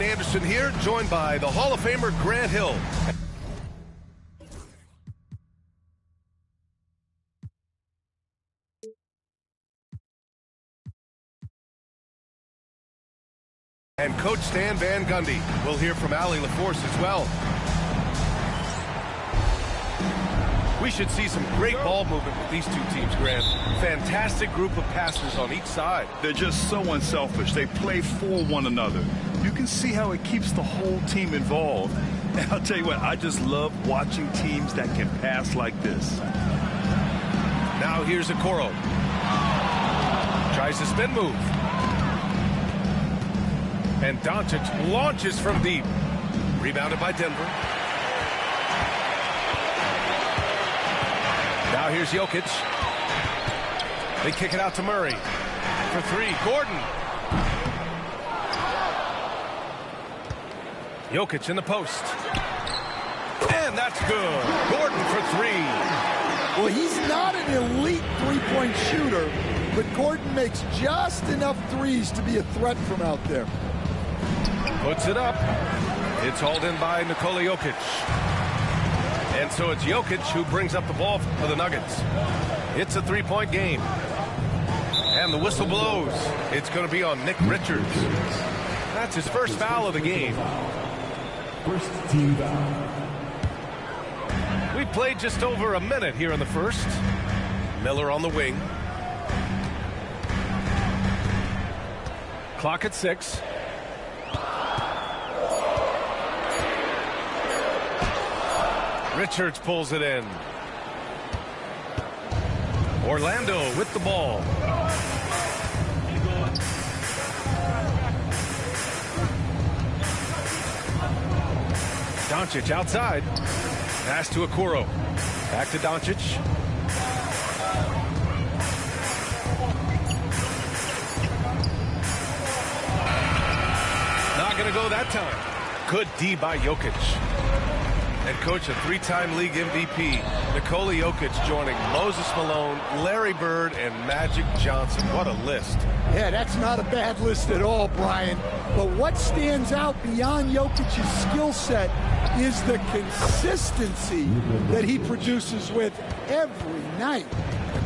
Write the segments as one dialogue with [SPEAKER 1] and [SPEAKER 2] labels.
[SPEAKER 1] Anderson here, joined by the Hall of Famer Grant Hill. And Coach Stan Van Gundy. We'll hear from Allie LaForce as well. We should see some great ball movement with these two teams, Grant. Fantastic group of passers on each side.
[SPEAKER 2] They're just so unselfish. They play for one another. You can see how it keeps the whole team involved. And I'll tell you what, I just love watching teams that can pass like this.
[SPEAKER 1] Now here's Okoro. Tries the spin move. And Doncic launches from deep. Rebounded by Denver. Now here's Jokic. They kick it out to Murray. For three, Gordon. Jokic in the post. And that's good. Gordon for three.
[SPEAKER 3] Well, he's not an elite three-point shooter, but Gordon makes just enough threes to be a threat from out there.
[SPEAKER 1] Puts it up. It's hauled in by Nikola Jokic. And so it's Jokic who brings up the ball for the Nuggets. It's a three-point game. And the whistle blows. It's going to be on Nick Richards. That's his first foul of the game.
[SPEAKER 4] First team foul.
[SPEAKER 1] We played just over a minute here in the first. Miller on the wing. Clock at 6. Richards pulls it in. Orlando with the ball. Doncic outside. Pass to Okoro. Back to Doncic. Not going to go that time. Good D by Jokic. And coach, a three-time league MVP, Nikola Jokic joining Moses Malone, Larry Bird, and Magic Johnson. What a list.
[SPEAKER 3] Yeah, that's not a bad list at all, Brian. But what stands out beyond Jokic's skill set is the consistency that he produces with every night.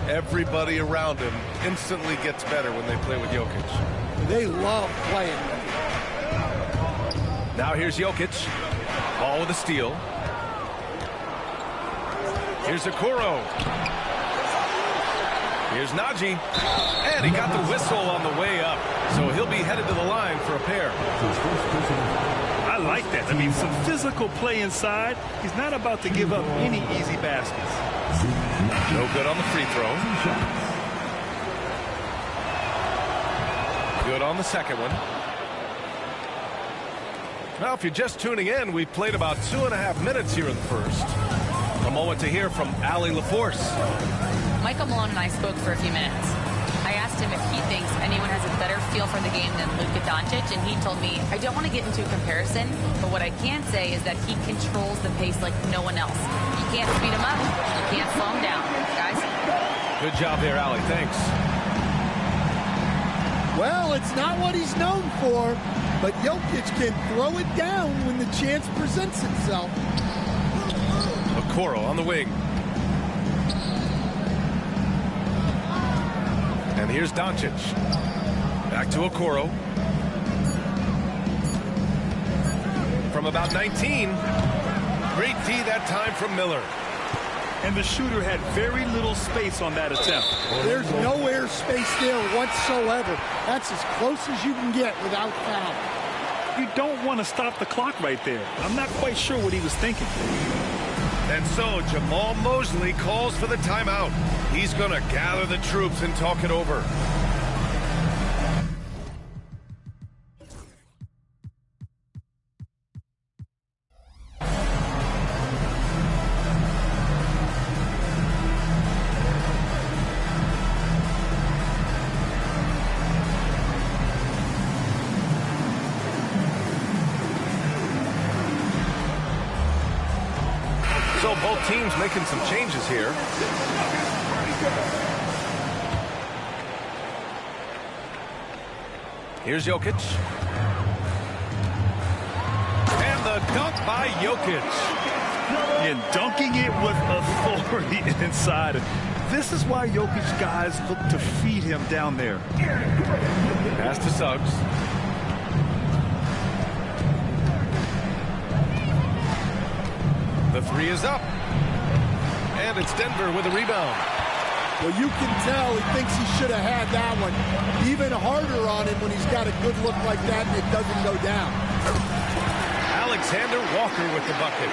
[SPEAKER 1] Everybody around him instantly gets better when they play with Jokic.
[SPEAKER 3] They love playing with him.
[SPEAKER 1] Now here's Jokic. Ball with a steal. Here's Okoro. Here's Najee. And he got the whistle on the way up. So he'll be headed to the line for a pair.
[SPEAKER 2] I like that. I mean, some physical play inside. He's not about to give up any easy baskets.
[SPEAKER 1] No good on the free throw. Good on the second one. Now, if you're just tuning in, we've played about 2.5 minutes here in the first. A moment to hear from Allie LaForce.
[SPEAKER 5] Michael Malone and I spoke for a few minutes. I asked him if he thinks anyone has a better feel for the game than Luka Doncic, and he told me, I don't want to get into a comparison, but what I can say is that he controls the pace like no one else. You can't speed him up, you can't slow him down, guys.
[SPEAKER 1] Good job there, Allie. Thanks.
[SPEAKER 3] Well, it's not what he's known for, but Jokic can throw it down when the chance presents itself.
[SPEAKER 1] Okoro on the wing. And here's Doncic. Back to Okoro. From about 19. Great D that time from Miller.
[SPEAKER 2] And the shooter had very little space on that attempt.
[SPEAKER 3] There's no air space there whatsoever. That's as close as you can get without foul.
[SPEAKER 2] You don't want to stop the clock right there. I'm not quite sure what he was thinking.
[SPEAKER 1] And so Jamal Mosley calls for the timeout. He's going to gather the troops and talk it over. So both teams making some changes here. Here's Jokic. by Jokic.
[SPEAKER 2] And dunking it with authority inside. This is why Jokic guys look to feed him down there.
[SPEAKER 1] Pass to Suggs. The three is up. And it's Denver with a rebound.
[SPEAKER 3] Well, you can tell he thinks he should have had that one. Even harder on him when he's got a good look like that and it doesn't go down.
[SPEAKER 1] Alexander Walker with the bucket.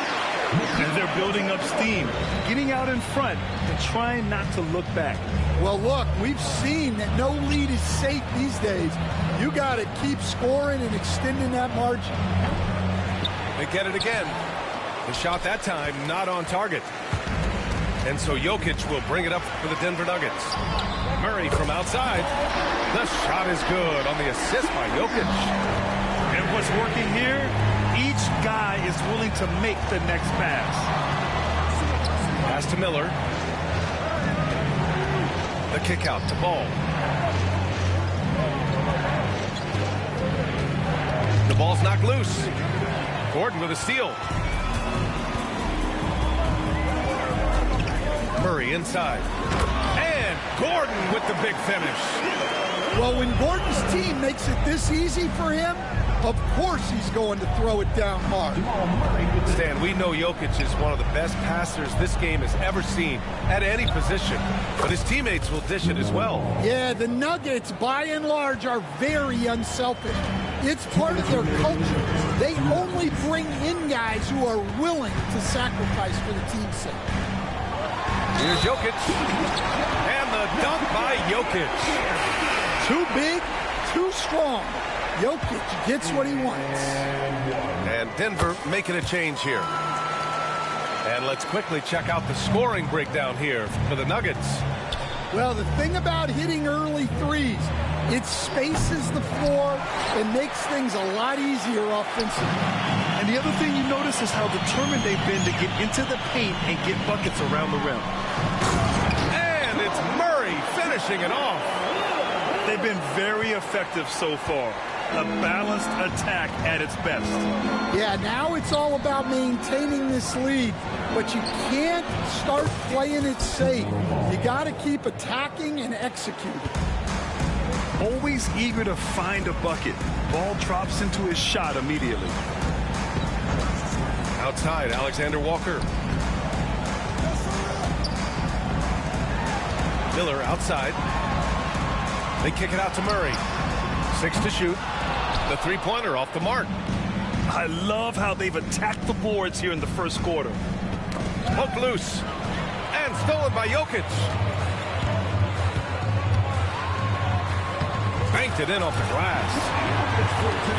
[SPEAKER 2] And they're building up steam, getting out in front and trying not to look back.
[SPEAKER 3] Well, look, we've seen that no lead is safe these days. You got to keep scoring and extending that margin.
[SPEAKER 1] They get it again. The shot that time not on target. And so Jokic will bring it up for the Denver Nuggets. Murray from outside. The shot is good on the assist by Jokic.
[SPEAKER 2] And what's working here? Each guy is willing to make the next pass.
[SPEAKER 1] Pass to Miller. The kick out to Ball. The ball's knocked loose. Gordon with a steal. Murray inside. And Gordon with the big finish.
[SPEAKER 3] Well, when Gordon's team makes it this easy for him, of course he's going to throw it down hard.
[SPEAKER 1] Stan, we know Jokic is one of the best passers this game has ever seen at any position, but his teammates will dish it as well.
[SPEAKER 3] Yeah, the Nuggets, by and large, are very unselfish. It's part of their culture. They only bring in guys who are willing to sacrifice for the team's sake.
[SPEAKER 1] Here's Jokic. And the dunk by Jokic.
[SPEAKER 3] Too big, too strong. Jokic gets what he wants.
[SPEAKER 1] And Denver making a change here. And let's quickly check out the scoring breakdown here for the Nuggets.
[SPEAKER 3] Well, the thing about hitting early threes, it spaces the floor and makes things a lot easier offensively.
[SPEAKER 2] And the other thing you notice is how determined they've been to get into the paint and get buckets around the rim.
[SPEAKER 1] And it's Murray finishing it off.
[SPEAKER 2] They've been very effective so far. A balanced attack at its best.
[SPEAKER 3] Yeah, now it's all about maintaining this lead, but you can't start playing it safe. You got to keep attacking and executing.
[SPEAKER 2] Always eager to find a bucket. Ball drops into his shot immediately.
[SPEAKER 1] Outside, Alexander Walker. Miller outside. They kick it out to Murray. 6 to shoot. The three-pointer off the mark.
[SPEAKER 2] I love how they've attacked the boards here in the first quarter.
[SPEAKER 1] Poked loose. And stolen by Jokic. Banked it in off the glass.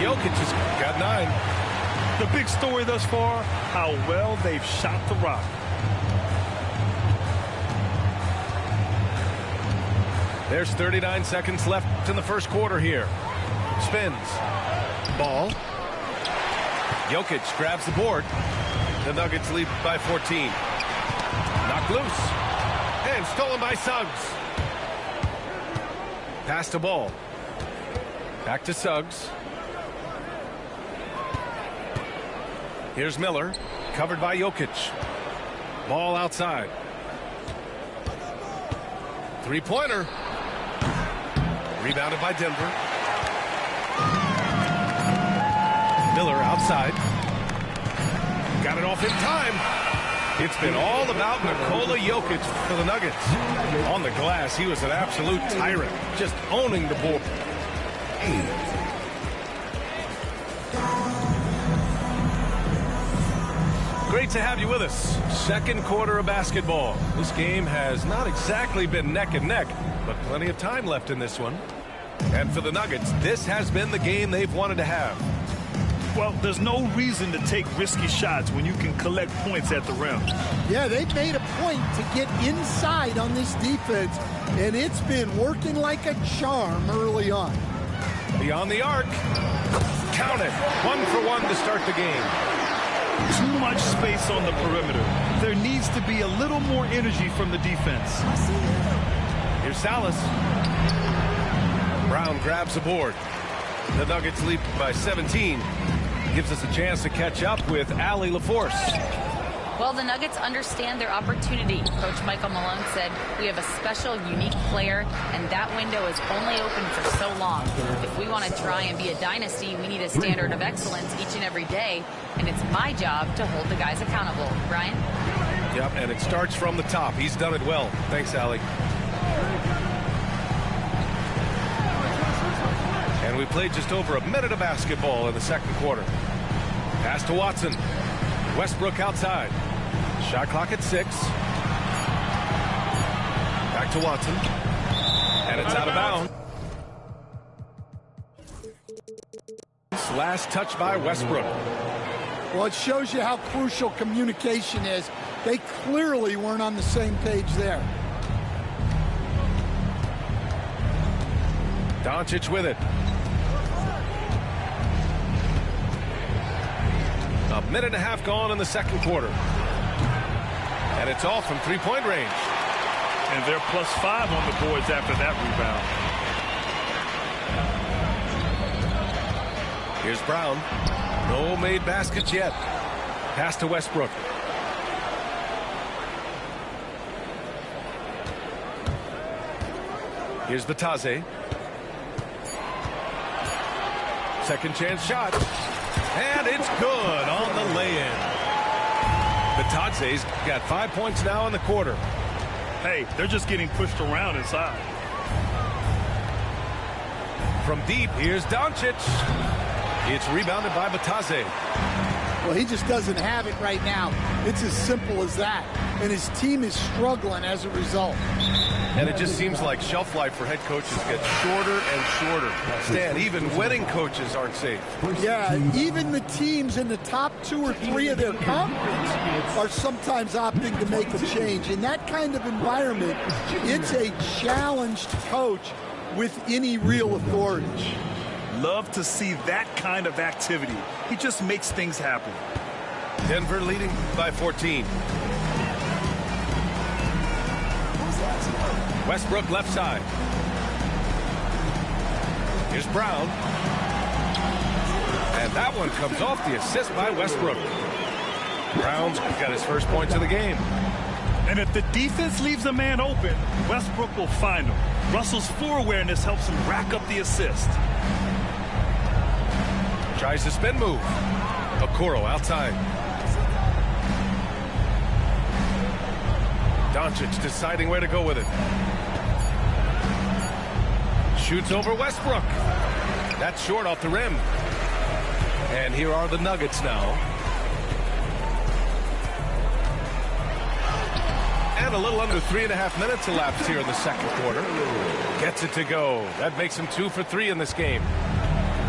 [SPEAKER 1] Jokic has got 9.
[SPEAKER 2] The big story thus far, how well they've shot the rock.
[SPEAKER 1] There's 39 seconds left in the first quarter here. Spins. Ball. Jokic grabs the board. The Nuggets lead by 14. Knocked loose. And stolen by Suggs. Pass to Ball. Back to Suggs. Here's Miller. Covered by Jokic. Ball outside. Three-pointer. Rebounded by Denver. Miller outside. Got it off in time. It's been all about Nikola Jokic for the Nuggets. On the glass, he was an absolute tyrant, just owning the board. Great to have you with us. Second quarter of basketball. This game has not exactly been neck and neck, but plenty of time left in this one. And for the Nuggets, this has been the game they've wanted to have.
[SPEAKER 2] Well, there's no reason to take risky shots when you can collect points at the rim.
[SPEAKER 3] Yeah, they've made a point to get inside on this defense, and it's been working like a charm early on.
[SPEAKER 1] Beyond the arc. Count it. 1 for 1 to start the game.
[SPEAKER 2] Too much space on the perimeter. There needs to be a little more energy from the defense.
[SPEAKER 1] Here's Salas. Brown grabs the board. The Nuggets lead by 17. gives us a chance to catch up with Allie LaForce.
[SPEAKER 5] Well, the Nuggets understand their opportunity. Coach Michael Malone said, we have a special, unique player, and that window is only open for so long. If we want to try and be a dynasty, we need a standard of excellence each and every day, and it's my job to hold the guys accountable. Brian?
[SPEAKER 1] Yep, and it starts from the top. He's done it well. Thanks, Allie. And we played just over a minute of basketball in the second quarter. Pass to Watson. Westbrook outside. Shot clock at 6. Back to Watson. And it's out of bounds. Last touch by Westbrook.
[SPEAKER 3] Well, it shows you how crucial communication is. They clearly weren't on the same page there.
[SPEAKER 1] Doncic with it. A minute and a half gone in the second quarter. And it's off from three-point range.
[SPEAKER 2] And they're +5 on the boards after that rebound.
[SPEAKER 1] Here's Brown. No made baskets yet. Pass to Westbrook. Here's Bitadze. Second chance shot. And it's good on the lay-in. Bitadze's got 5 points now in the quarter.
[SPEAKER 2] Hey, they're just getting pushed around inside.
[SPEAKER 1] From deep, here's Doncic. It's rebounded by Bitadze.
[SPEAKER 3] Well, he just doesn't have it right now. It's as simple as that. And his team is struggling as a result.
[SPEAKER 1] And it just seems like shelf life for head coaches gets shorter and shorter. Stan, even winning coaches aren't safe.
[SPEAKER 3] Yeah, even the teams in the top 2 or 3 of their conference are sometimes opting to make a change. In that kind of environment, it's a challenged coach with any real authority.
[SPEAKER 2] Love to see that kind of activity. He just makes things happen.
[SPEAKER 1] Denver leading by 14. Westbrook left side. Here's Brown. And that one comes off the assist by Westbrook. Brown's got his first points of the game.
[SPEAKER 2] And if the defense leaves a man open, Westbrook will find him. Russell's floor awareness helps him rack up the assist.
[SPEAKER 1] Tries to spin move. Okoro outside. Doncic deciding where to go with it. Shoots over Westbrook. That's short off the rim. And here are the Nuggets now. And a little under 3.5 minutes elapsed here in the second quarter. Gets it to go. That makes him 2 for 3 in this game.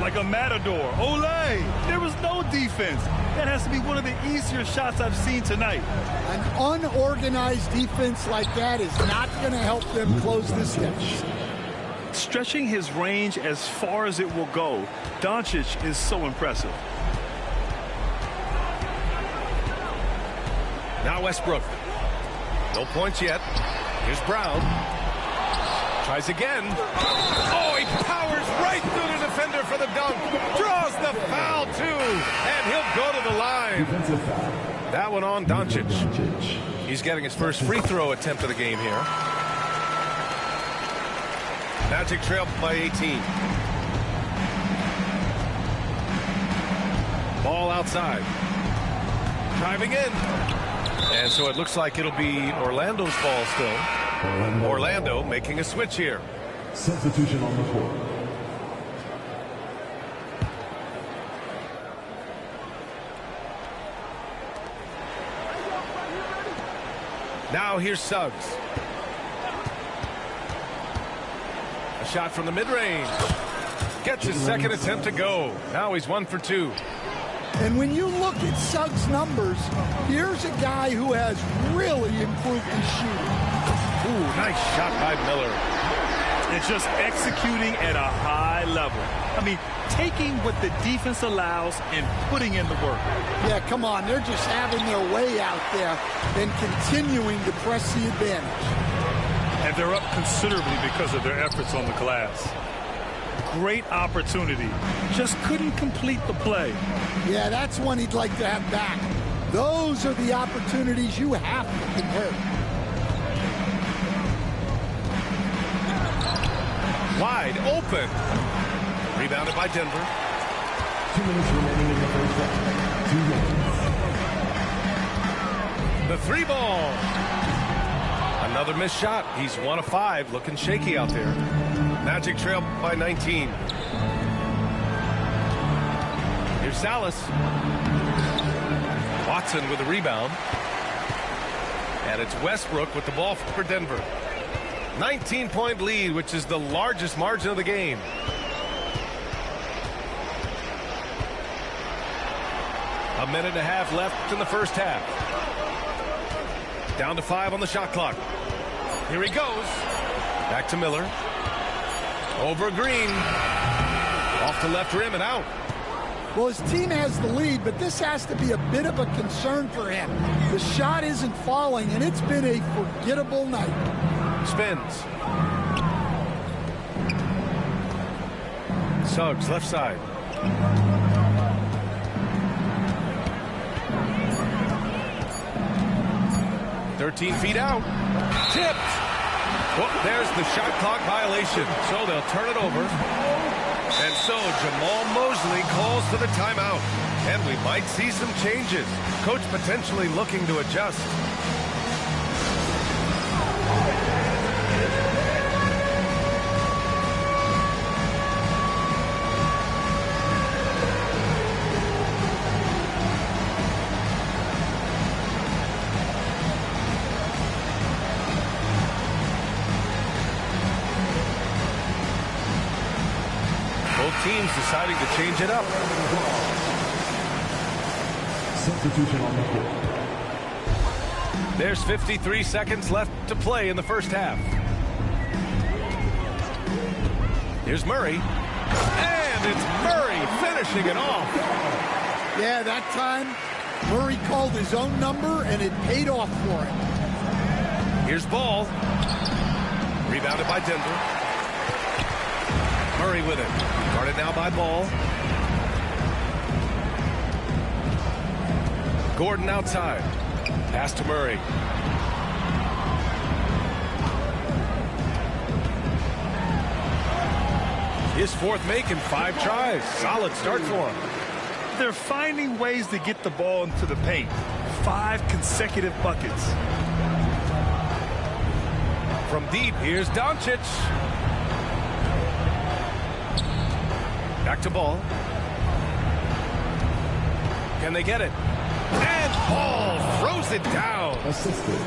[SPEAKER 2] Like a matador. Olay! There was no defense. That has to be one of the easier shots I've seen tonight.
[SPEAKER 3] An unorganized defense like that is not going to help them close this deficit.
[SPEAKER 2] Stretching his range as far as it will go, Doncic is so impressive.
[SPEAKER 1] Now Westbrook. No points yet. Here's Brown. Tries again. Oh, he powers right through the defender for the dunk. Draws the foul, too. And he'll go to the line. That one on Doncic. He's getting his first free throw attempt of the game here. Magic trail by 18. Ball outside. Driving in. And so it looks like it'll be Orlando's ball still. Orlando making a switch here.
[SPEAKER 4] Substitution on the court.
[SPEAKER 1] Now here's Suggs. A shot from the mid-range. Gets his second attempt to go. Now he's 1 for 2.
[SPEAKER 3] And when you look at Suggs' numbers, here's a guy who has really improved his shooting.
[SPEAKER 1] Ooh, nice shot by Miller.
[SPEAKER 2] It's just executing at a high level. I mean, taking what the defense allows and putting in the work.
[SPEAKER 3] Yeah, come on. They're just having their way out there and continuing to press the advantage.
[SPEAKER 2] And they're up considerably because of their efforts on the glass. great opportunity. Just couldn't complete the play.
[SPEAKER 3] Yeah, that's one he'd like to have back. Those are the opportunities you have to convert.
[SPEAKER 1] Wide open. Rebounded by Denver.
[SPEAKER 4] 2 minutes remaining in the first half. 2 minutes.
[SPEAKER 1] The three ball. Another missed shot. He's 1 of 5. Looking shaky out there. Magic trail by 19. Here's Salas. Watson with a rebound. And it's Westbrook with the ball for Denver. 19-point lead, which is the largest margin of the game. A minute and a half left in the first half. Down to 5 on the shot clock. Here he goes. Back to Miller. Over Green. Off the left rim and out.
[SPEAKER 3] Well, his team has the lead, but this has to be a bit of a concern for him. The shot isn't falling, and it's been a forgettable night.
[SPEAKER 1] Spins. Suggs, left side. "13 feet out. Tipped. Well, there's the shot clock violation. So they'll turn it over. And so Jamal Mosley calls for the timeout. And we might see some changes. Coach potentially looking to adjust. Teams deciding to change it up.
[SPEAKER 4] Substitution on the court.
[SPEAKER 1] There's 53 seconds left to play in the first half. Here's Murray. And it's Murray finishing it off.
[SPEAKER 3] Yeah, that time Murray called his own number, and it paid off for him.
[SPEAKER 1] Here's Ball. Rebounded by Denver. Murray with it. Guarded now by Ball. Gordon outside. Pass to Murray. His fourth make in 5 tries. Solid start for him.
[SPEAKER 2] They're finding ways to get the ball into the paint. 5 consecutive buckets.
[SPEAKER 1] From deep, here's Doncic. Back to Ball. Can they get it? And Ball throws it down.
[SPEAKER 4] Assisted.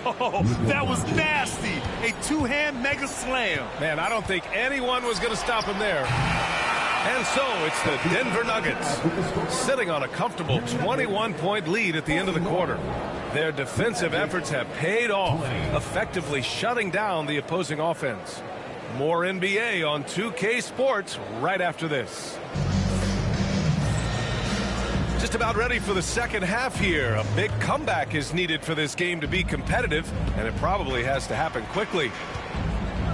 [SPEAKER 2] Oh, that was nasty. A 2-hand mega slam.
[SPEAKER 1] Man, I don't think anyone was going to stop him there. And so it's the Denver Nuggets sitting on a comfortable 21-point lead at the end of the quarter. Their defensive efforts have paid off, effectively shutting down the opposing offense. More NBA on 2K Sports right after this. Just about ready for the second half here. A big comeback is needed for this game to be competitive, and it probably has to happen quickly.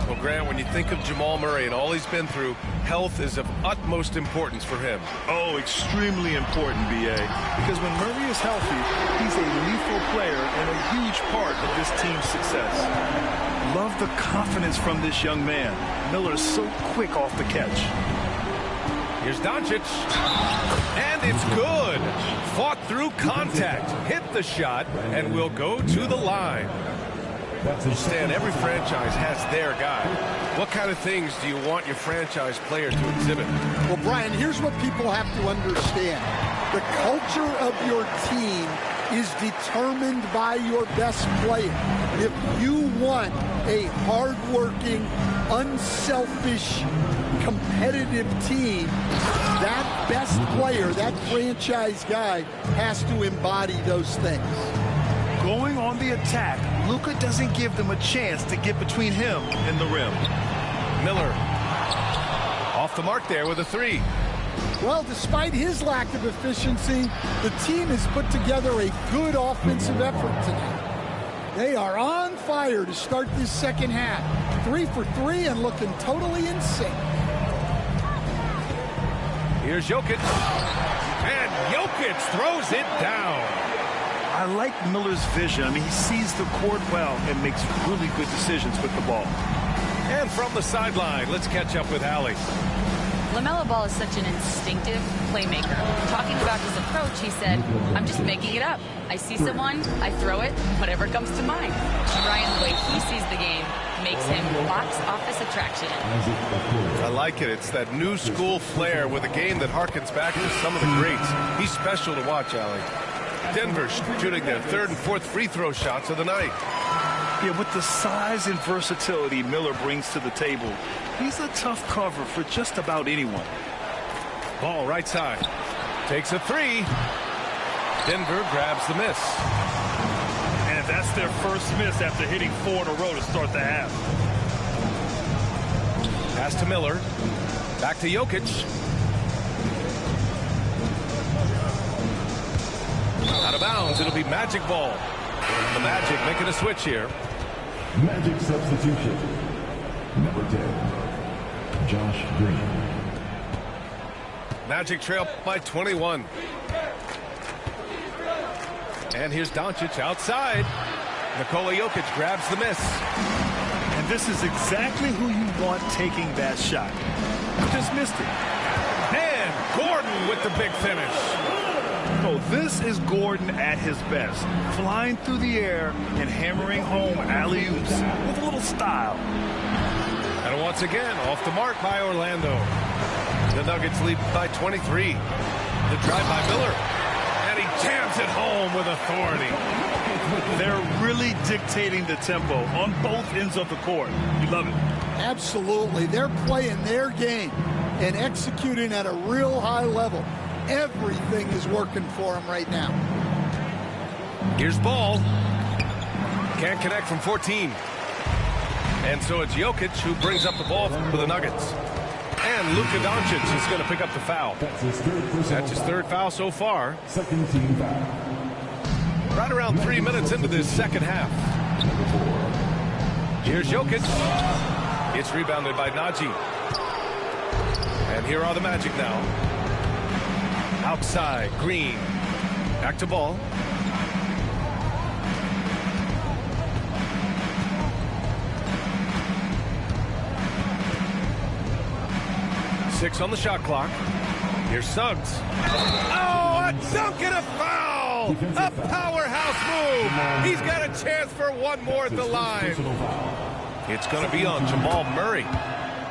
[SPEAKER 1] Well, Grant, when you think of Jamal Murray and all he's been through, health is of utmost importance for him.
[SPEAKER 2] Oh, extremely important, B.A. Because when Murray is healthy, he's a lethal player and a huge part of this team's success. Love the confidence from this young man. Miller is so quick off the catch.
[SPEAKER 1] Here's Doncic. And it's good. Fought through contact. Hit the shot and will go to the line. Stan, every franchise has their guy. What kind of things do you want your franchise player to exhibit?
[SPEAKER 3] Well, Brian, here's what people have to understand. The culture of your team is determined by your best player. If you want a hardworking, unselfish, competitive team, that best player, that franchise guy, has to embody those things.
[SPEAKER 2] Going on the attack, Luka doesn't give them a chance to get between him and the rim.
[SPEAKER 1] Miller off the mark there with a 3.
[SPEAKER 3] Well, despite his lack of efficiency, the team has put together a good offensive effort tonight. They are on fire to start this second half. 3 for 3 and looking totally in sync.
[SPEAKER 1] Here's Jokic. And Jokic throws it down.
[SPEAKER 2] I like Miller's vision. I mean, he sees the court well and makes really good decisions with the ball.
[SPEAKER 1] And from the sideline, let's catch up with Allie.
[SPEAKER 5] LaMelo Ball is such an instinctive playmaker. Talking about his approach, he said, I'm just making it up. I see someone, I throw it, whatever comes to mind. Ryan, the way he sees the game makes him box office attraction.
[SPEAKER 1] I like it. It's that new school flair with a game that harkens back to some of the greats. He's special to watch, Allie. Denver shooting their third and fourth free throw shots of the night.
[SPEAKER 2] Yeah, with the size and versatility Miller brings to the table, he's a tough cover for just about anyone.
[SPEAKER 1] Ball right side. Takes a three. Denver grabs the miss.
[SPEAKER 2] And that's their first miss after hitting 4 in a row to start the half.
[SPEAKER 1] Pass to Miller. Back to Jokic. Out of bounds. It'll be Magic ball. The Magic making a switch here.
[SPEAKER 4] Magic substitution. Number 10, Josh Green.
[SPEAKER 1] Magic trail by 21. And here's Doncic outside. Nikola Jokic grabs the miss.
[SPEAKER 2] And this is exactly who you want taking that shot. Just missed it.
[SPEAKER 1] And Gordon with the big finish.
[SPEAKER 2] Oh, this is Gordon at his best. Flying through the air and hammering home alley-oops with a little style.
[SPEAKER 1] And once again, off the mark by Orlando. The Nuggets lead by 23. The drive by Miller. And he jams it home with authority.
[SPEAKER 2] They're really dictating the tempo on both ends of the court. You love it.
[SPEAKER 3] Absolutely. They're playing their game and executing at a real high level. Everything is working for him right now.
[SPEAKER 1] Here's Ball. Can't connect from 14. And so it's Jokic who brings up the ball for the Nuggets. And Luka Doncic is going to pick up the foul. That's his third foul so far.
[SPEAKER 4] Second team foul.
[SPEAKER 1] Right around 3 minutes into this second half. Here's Jokic. It's rebounded by Najee. And here are the Magic now. Outside, Green. Back to Ball. Six on the shot clock. Here's Suggs. Oh, a dunk and a foul! A powerhouse move! He's got a chance for one more at the line. It's going to be on Jamal Murray.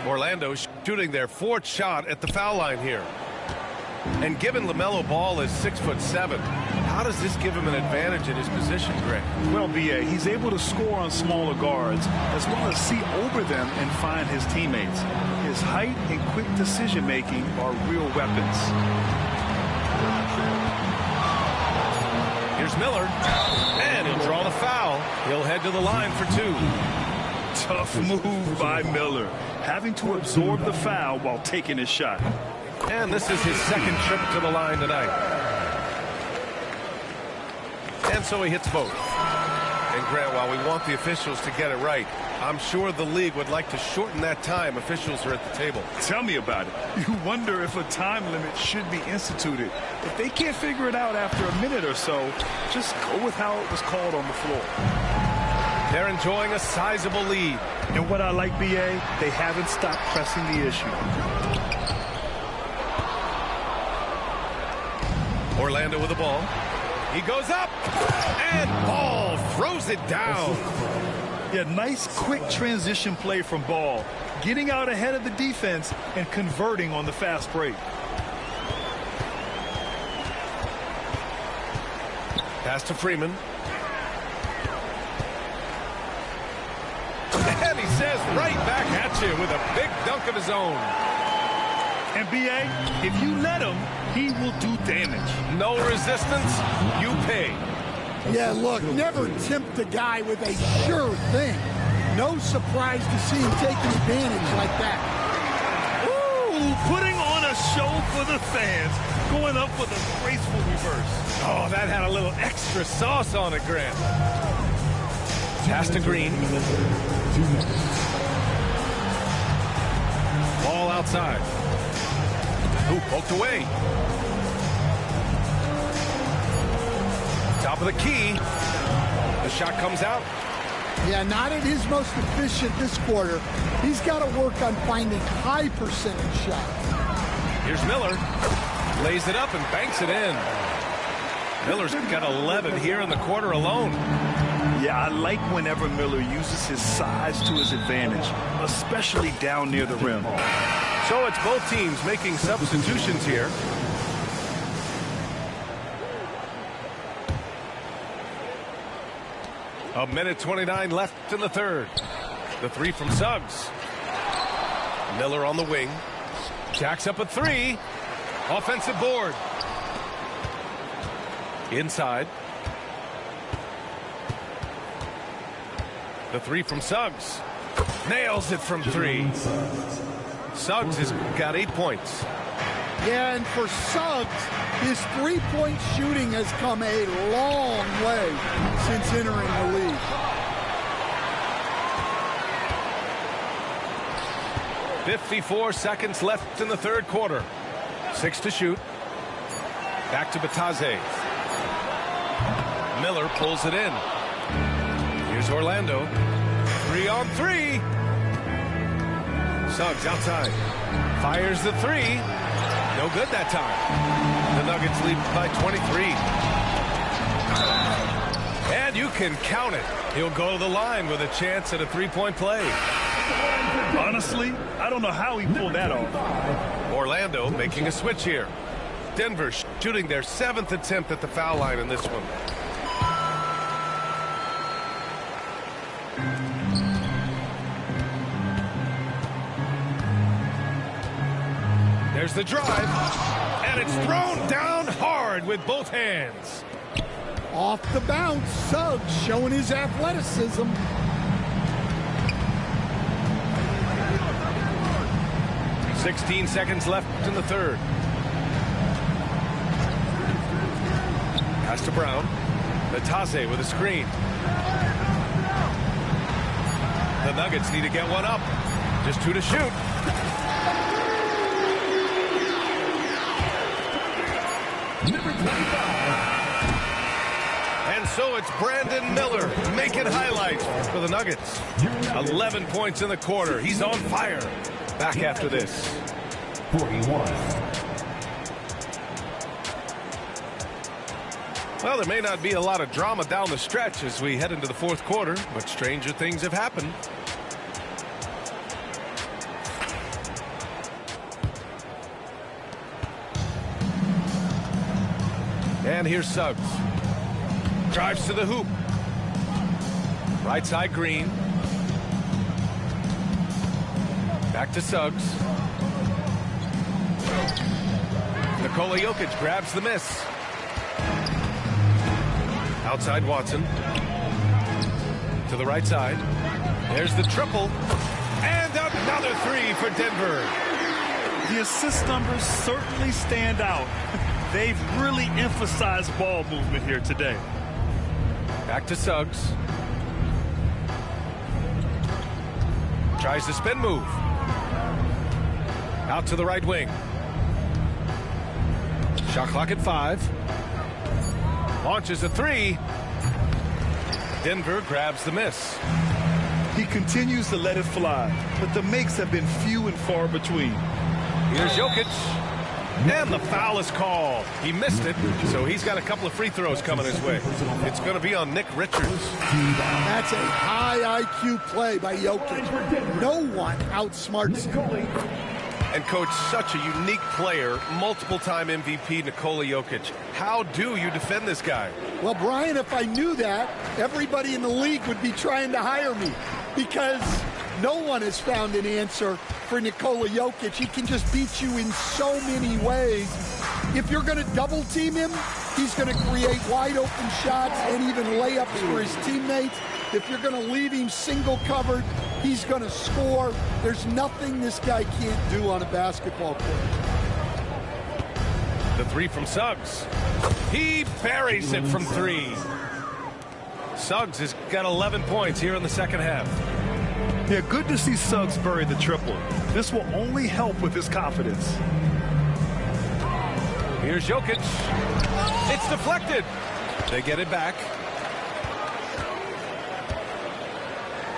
[SPEAKER 1] Orlando shooting their fourth shot at the foul line here. And given LaMelo Ball is 6'7", how does this give him an advantage in his position, Greg?
[SPEAKER 2] Well, B.A., he's able to score on smaller guards as well as see over them and find his teammates. His height and quick decision-making are real weapons.
[SPEAKER 1] Here's Miller. And he'll draw the foul. He'll head to the line for two.
[SPEAKER 2] Tough move by Miller, having to absorb the foul while taking his shot.
[SPEAKER 1] And this is his second trip to the line tonight. And so he hits both. And Grant, while we want the officials to get it right, I'm sure the league would like to shorten that time officials are at the table.
[SPEAKER 2] Tell me about it. You wonder if a time limit should be instituted. If they can't figure it out after a minute or so, just go with how it was called on the floor.
[SPEAKER 1] They're enjoying a sizable lead.
[SPEAKER 2] And what I like, B.A., they haven't stopped pressing the issue.
[SPEAKER 1] Orlando with the ball. He goes up, and Ball throws it down.
[SPEAKER 2] Yeah, nice quick transition play from Ball, getting out ahead of the defense and converting on the fast break.
[SPEAKER 1] Pass to Freeman. And he says right back at you with a big dunk of his own.
[SPEAKER 2] And B.A., if you let him, he will do damage.
[SPEAKER 1] No resistance, you pay.
[SPEAKER 3] Yeah, look, never tempt a guy with a sure thing. No surprise to see him taking advantage like that.
[SPEAKER 2] Ooh, putting on a show for the fans, going up with a graceful reverse.
[SPEAKER 1] Oh, that had a little extra sauce on it, Grant. Pass to Green. Ball outside. Hoop poked away. Top of the key. The shot comes out.
[SPEAKER 3] Yeah, not at his most efficient this quarter. He's got to work on finding high percentage shots.
[SPEAKER 1] Here's Miller. Lays it up and banks it in. Miller's got 11 here in the quarter alone.
[SPEAKER 2] Yeah, I like whenever Miller uses his size to his advantage, especially down near the rim.
[SPEAKER 1] So it's both teams making substitutions here. A minute 29 left in the third. The three from Suggs. Miller on the wing. Jacks up a three. Offensive board. Inside. The three from Suggs. Nails it from three. Suggs has got 8 points.
[SPEAKER 3] Yeah, and for Suggs, his three-point shooting has come a long way since entering the league.
[SPEAKER 1] .54 seconds left in the third quarter. 6 to shoot. Back to Batase. Miller pulls it in. Here's Orlando. 3 on 3. Suggs outside. Fires the three. No good that time. The Nuggets lead by 23. And you can count it. He'll go to the line with a chance at a three-point play.
[SPEAKER 2] Honestly, I don't know how he pulled that off.
[SPEAKER 1] Orlando making a switch here. Denver shooting their 7th attempt at the foul line in this one. There's the drive, and it's thrown down hard with both hands.
[SPEAKER 3] Off the bounce, Suggs showing his athleticism.
[SPEAKER 1] .16 seconds left in the third. Pass to Brown. Batase with a screen. The Nuggets need to get one up. Just 2 to shoot.
[SPEAKER 4] Number 25.
[SPEAKER 1] And so it's Brandon Miller making highlights for the Nuggets. 11 points in the quarter. He's on fire. Back after this.
[SPEAKER 4] 41.
[SPEAKER 1] Well, there may not be a lot of drama down the stretch as we head into the fourth quarter, but stranger things have happened. And here's Suggs. Drives to the hoop. Right side Green. Back to Suggs. Nikola Jokic grabs the miss. Outside Watson. To the right side. There's the triple. And another three for Denver.
[SPEAKER 2] The assist numbers certainly stand out. They've really emphasized ball movement here today.
[SPEAKER 1] Back to Suggs. Tries the spin move. Out to the right wing. Shot clock at 5. Launches a three. Denver grabs the miss.
[SPEAKER 2] He continues to let it fly, but the makes have been few and far between.
[SPEAKER 1] Here's Jokic. And the foul is called. He missed it, so he's got a couple of free throws coming his way. It's going to be on Nick Richards.
[SPEAKER 3] That's a high IQ play by Jokic. No one outsmarts him.
[SPEAKER 1] And, Coach, such a unique player, multiple-time MVP Nikola Jokic. How do you defend this guy?
[SPEAKER 3] Well, Brian, if I knew that, everybody in the league would be trying to hire me because no one has found an answer for Nikola Jokic. He can just beat you in so many ways. If you're going to double team him, he's going to create wide open shots and even layups for his teammates. If you're going to leave him single covered, he's going to score. There's nothing this guy can't do on a basketball court.
[SPEAKER 1] The three from Suggs. He buries it from 3. Suggs has got 11 points here in the second half.
[SPEAKER 2] Yeah, good to see Suggs bury the triple. This will only help with his confidence.
[SPEAKER 1] Here's Jokic. It's deflected. They get it back.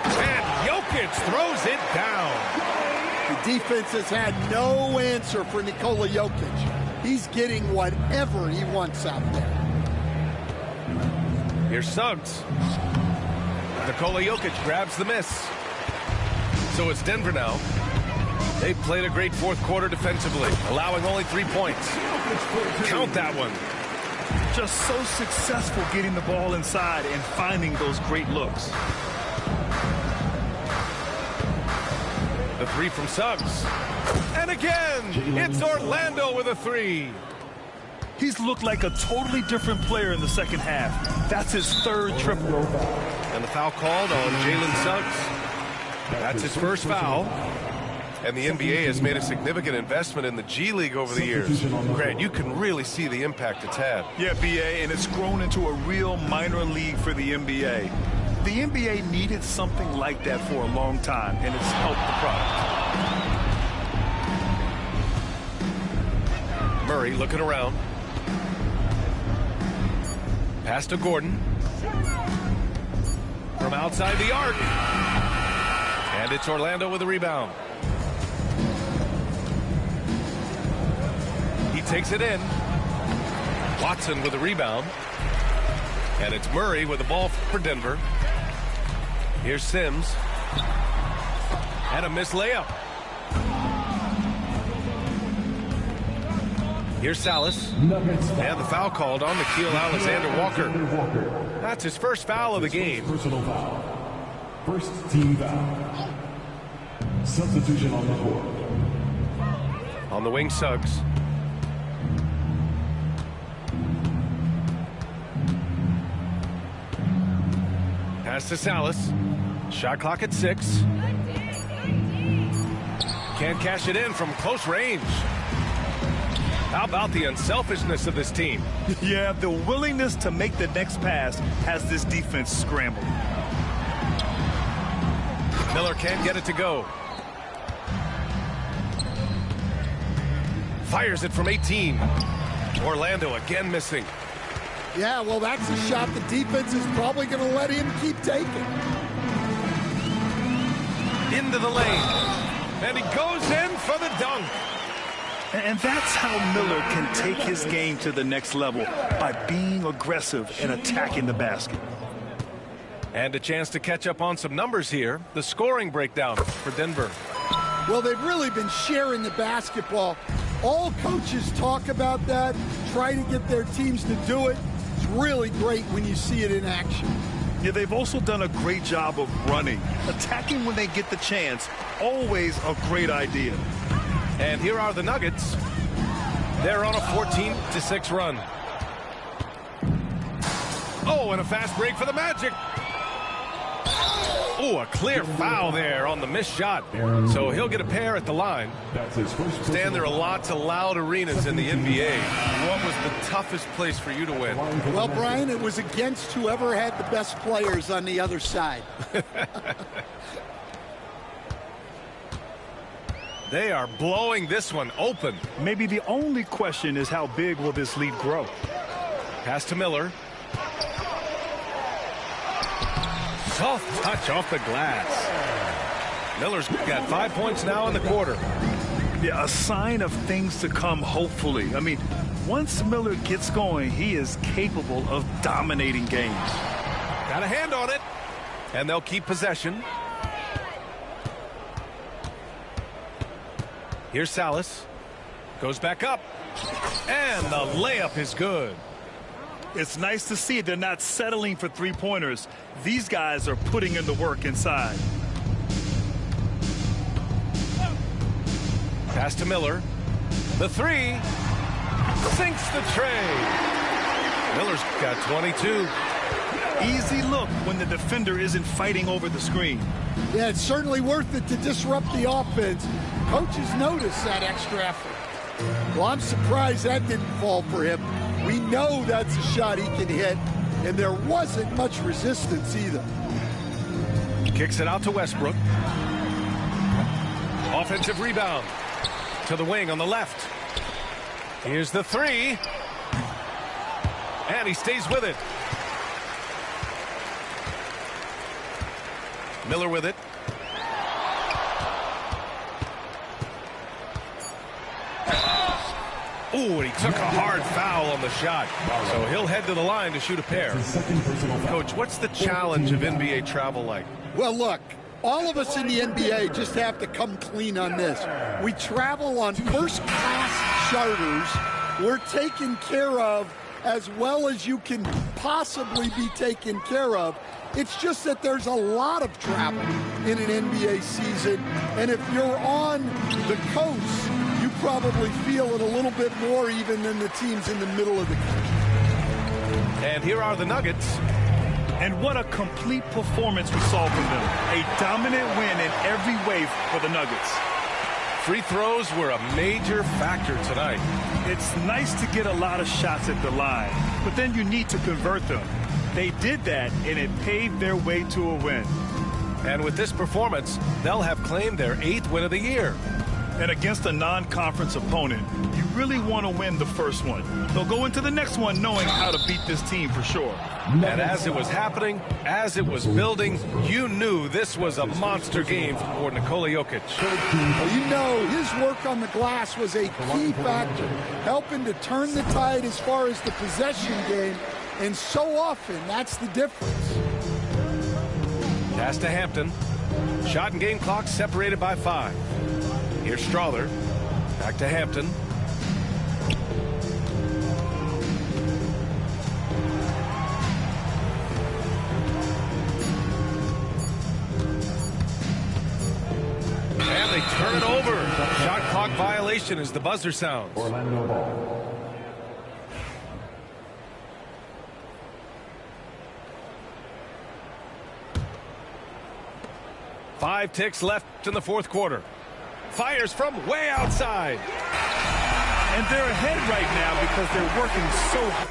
[SPEAKER 1] And Jokic throws it down.
[SPEAKER 3] The defense has had no answer for Nikola Jokic. He's getting whatever he wants out there.
[SPEAKER 1] Here's Suggs. Nikola Jokic grabs the miss. So it's Denver now. They played a great fourth quarter defensively, allowing only 3 points. Count that one.
[SPEAKER 2] Just so successful getting the ball inside and finding those great looks.
[SPEAKER 1] The three from Suggs. And again, it's Orlando with a three.
[SPEAKER 2] He's looked like a totally different player in the second half. That's his third triple.
[SPEAKER 1] And the foul called on Jalen Suggs. That's his first foul. And the NBA has made a significant investment in the G League over the years. Grant, you can really see the impact it's had.
[SPEAKER 2] Yeah, BA, and it's grown into a real minor league for the NBA. The NBA needed something like that for a long time, and it's helped the product.
[SPEAKER 1] Murray looking around. Pass to Gordon. From outside the arc. And it's Orlando with a rebound. He takes it in. Watson with a rebound. And it's Murray with the ball for Denver. Here's Sims. And a missed layup. Here's Salas. And the foul called on Nickeil Alexander-Walker. That's his first foul of the game.
[SPEAKER 4] Personal foul. First team foul. Substitution on the court.
[SPEAKER 1] On the wing, Suggs. Pass to Salas. Shot clock at 6. Can't cash it in from close range. How about the unselfishness of this team?
[SPEAKER 2] Yeah, the willingness to make the next pass has this defense scrambled.
[SPEAKER 1] Miller can't get it to go. Fires it from 18. Orlando again missing.
[SPEAKER 3] Yeah, well, that's a shot the defense is probably going to let him keep taking.
[SPEAKER 1] Into the lane. And he goes in for the dunk.
[SPEAKER 2] And that's how Miller can take his game to the next level, by being aggressive and attacking the basket.
[SPEAKER 1] And a chance to catch up on some numbers here. The scoring breakdown for Denver.
[SPEAKER 3] Well, they've really been sharing the basketball. All coaches talk about that, try to get their teams to do it. It's really great when you see it in action.
[SPEAKER 2] Yeah, they've also done a great job of running. Attacking when they get the chance, always a great idea.
[SPEAKER 1] And here are the Nuggets. They're on a 14-6 run. Oh, and a fast break for the Magic. Oh, a clear foul there on the missed shot. So he'll get a pair at the line. Stan, there are lots of loud arenas in the NBA. What was the toughest place for you to win?
[SPEAKER 3] Well, Brian, it was against whoever had the best players on the other side.
[SPEAKER 1] They are blowing this one open.
[SPEAKER 2] Maybe the only question is how big will this lead grow?
[SPEAKER 1] Pass to Miller. Soft touch off the glass. Miller's got 5 points now in the quarter.
[SPEAKER 2] Yeah, a sign of things to come, hopefully. I mean, once Miller gets going, he is capable of dominating games.
[SPEAKER 1] Got a hand on it. And they'll keep possession. Here's Salas. Goes back up. And the layup is good.
[SPEAKER 2] It's nice to see they're not settling for three-pointers. These guys are putting in the work inside.
[SPEAKER 1] Pass to Miller. The three. Sinks the tray. Miller's got 22.
[SPEAKER 2] Easy look when the defender isn't fighting over the screen.
[SPEAKER 3] Yeah, it's certainly worth it to disrupt the offense. Coaches notice that extra effort. Well, I'm surprised that didn't fall for him. We know that's a shot he can hit, and there wasn't much resistance either.
[SPEAKER 1] Kicks it out to Westbrook. Offensive rebound to the wing on the left. Here's the three. And he stays with it. Miller with it. Ooh, and he took a hard foul on the shot. So he'll head to the line to shoot a pair. Coach, what's the challenge of NBA travel like?
[SPEAKER 3] Well, look, all of us in the NBA just have to come clean on this. We travel on first-class charters. We're taken care of as well as you can possibly be taken care of. It's just that there's a lot of travel in an NBA season, and if you're on the coast, you probably feel it a little bit more even than the teams in the middle of the country.
[SPEAKER 1] And here are the Nuggets.
[SPEAKER 2] And what a complete performance we saw from them. A dominant win in every way for the Nuggets.
[SPEAKER 1] Free throws were a major factor tonight.
[SPEAKER 2] It's nice to get a lot of shots at the line, but then you need to convert them. They did that, and it paved their way to a win.
[SPEAKER 1] And with this performance, they'll have claimed their 8th win of the year.
[SPEAKER 2] And against a non-conference opponent, you really want to win the first one. They'll go into the next one knowing how to beat this team for sure.
[SPEAKER 1] And as it was happening, as it was building, you knew this was a monster game for Nikola Jokic.
[SPEAKER 3] Well, you know, his work on the glass was a key factor, helping to turn the tide as far as the possession game, and so often that's the difference.
[SPEAKER 1] Pass to Hampton. Shot and game clock separated by 5. Here's Strawther. Back to Hampton. And they turn it over. Shot clock violation as the buzzer sounds.
[SPEAKER 4] Orlando ball.
[SPEAKER 1] 5 ticks left in the fourth quarter. Fires from way outside.
[SPEAKER 2] And they're ahead right now because they're working so hard.